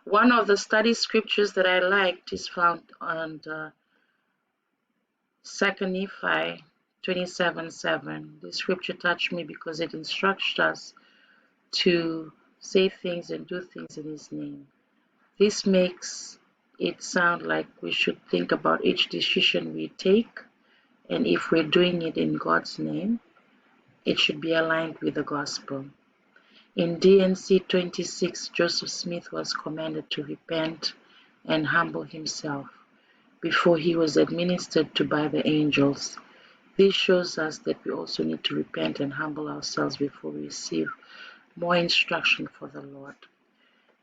One of the study scriptures that I liked is found on 2 Nephi 27:7. This scripture touched me because it instructs us to say things and do things in His name. This makes it sound like we should think about each decision we take, and if we're doing it in God's name, it should be aligned with the gospel. In D&C 26, Joseph Smith was commanded to repent and humble himself before he was administered to by the angels. This shows us that we also need to repent and humble ourselves before we receive more instruction for the Lord.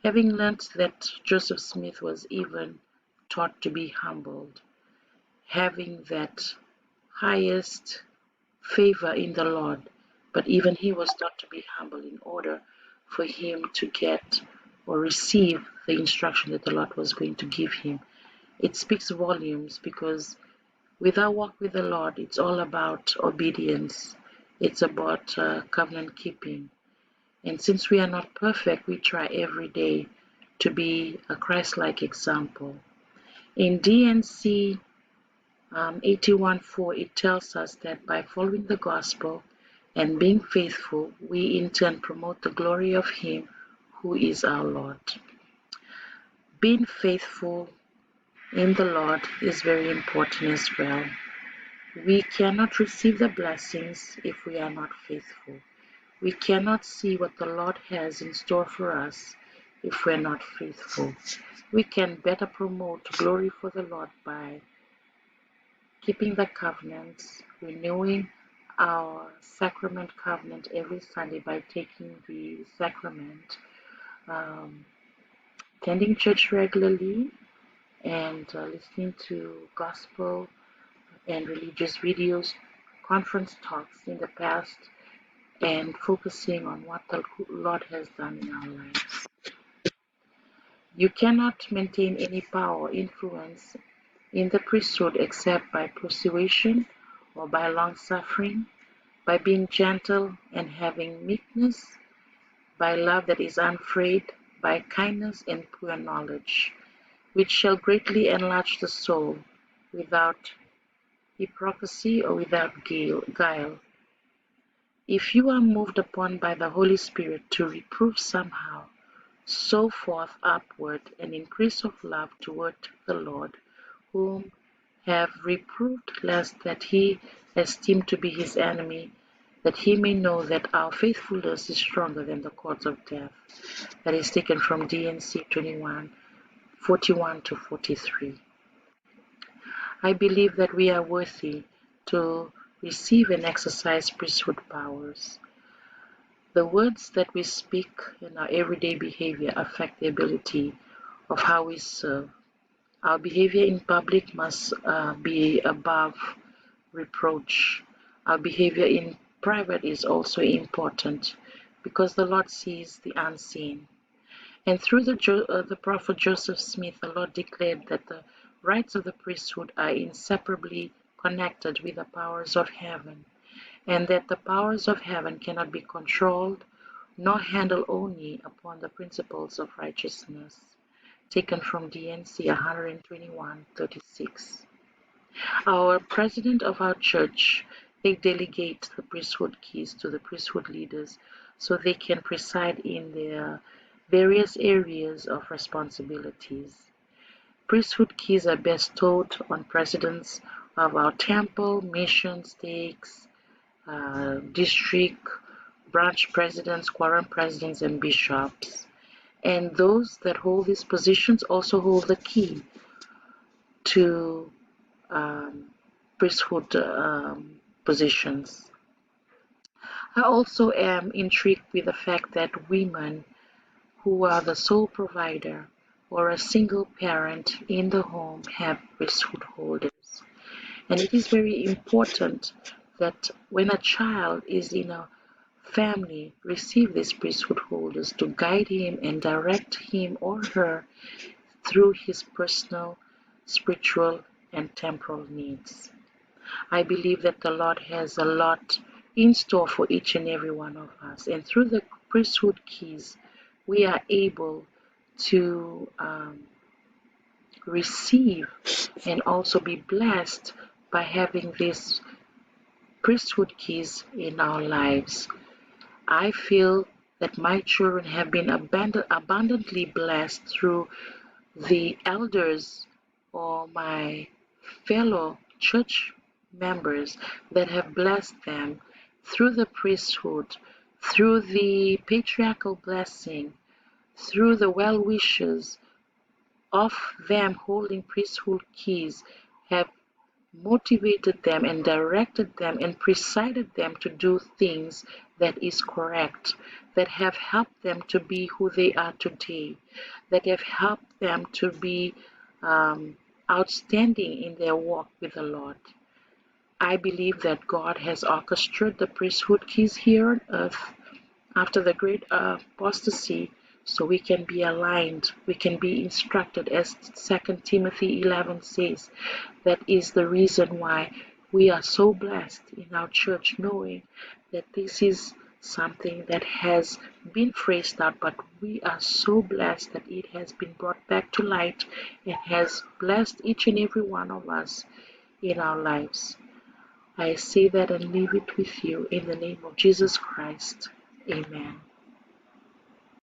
Having learnt that Joseph Smith was even taught to be humbled, having that highest favor in the Lord, but even he was taught to be humble in order for him to get or receive the instruction that the Lord was going to give him. It speaks volumes because with our walk with the Lord, it's all about obedience. It's about covenant keeping. And since we are not perfect, we try every day to be a Christ-like example. In D&C 81:4, it tells us that by following the gospel and being faithful, we in turn promote the glory of Him who is our Lord. Being faithful in the Lord is very important as well. We cannot receive the blessings if we are not faithful. We cannot see what the Lord has in store for us if we're not faithful. We can better promote glory for the Lord by keeping the covenants, renewing our sacrament covenant every Sunday by taking the sacrament, attending church regularly, and listening to gospel and religious videos, conference talks in the past, and focusing on what the Lord has done in our lives. You cannot maintain any power or influence in the priesthood except by persuasion or by long suffering, by being gentle and having meekness, by love that is unafraid, by kindness and pure knowledge, which shall greatly enlarge the soul, without hypocrisy or without guile. If you are moved upon by the Holy Spirit to reprove somehow, sow forth upward an increase of love toward the Lord, whom have reproved, lest that he esteem to be his enemy, that he may know that our faithfulness is stronger than the cords of death. That is taken from D&C 21:41-43. I believe that we are worthy to receive and exercise priesthood powers. The words that we speak in our everyday behavior affect the ability of how we serve. Our behavior in public must be above reproach. Our behavior in private is also important because the Lord sees the unseen. And through the prophet Joseph Smith, the Lord declared that the rights of the priesthood are inseparably connected with the powers of heaven, and that the powers of heaven cannot be controlled nor handled only upon the principles of righteousness. Taken from D&C 121:36. Our president of our church, they delegate the priesthood keys to the priesthood leaders so they can preside in their various areas of responsibilities. Priesthood keys are bestowed on presidents of our temple, mission, stakes, district, branch presidents, quorum presidents, and bishops. And those that hold these positions also hold the key to priesthood positions. I also am intrigued with the fact that women who are the sole provider or a single parent in the home have priesthood holders. And it is very important that when a child is in a family, receive these priesthood holders to guide him and direct him or her through his personal, spiritual, and temporal needs. I believe that the Lord has a lot in store for each and every one of us, and through the priesthood keys, we are able to receive and also be blessed by having these priesthood keys in our lives. I feel that my children have been abundantly blessed through the elders or my fellow church members that have blessed them through the priesthood, through the patriarchal blessing, through the well wishes of them holding priesthood keys, have motivated them and directed them and presided them to do things that is correct, that have helped them to be who they are today, that have helped them to be outstanding in their walk with the Lord. I believe that God has orchestrated the priesthood keys here on earth after the great apostasy, so we can be aligned, we can be instructed, as 2 Timothy 11 says. That is the reason why we are so blessed in our church, knowing that this is something that has been phrased out, but we are so blessed that it has been brought back to light and has blessed each and every one of us in our lives. I say that and leave it with you in the name of Jesus Christ. Amen.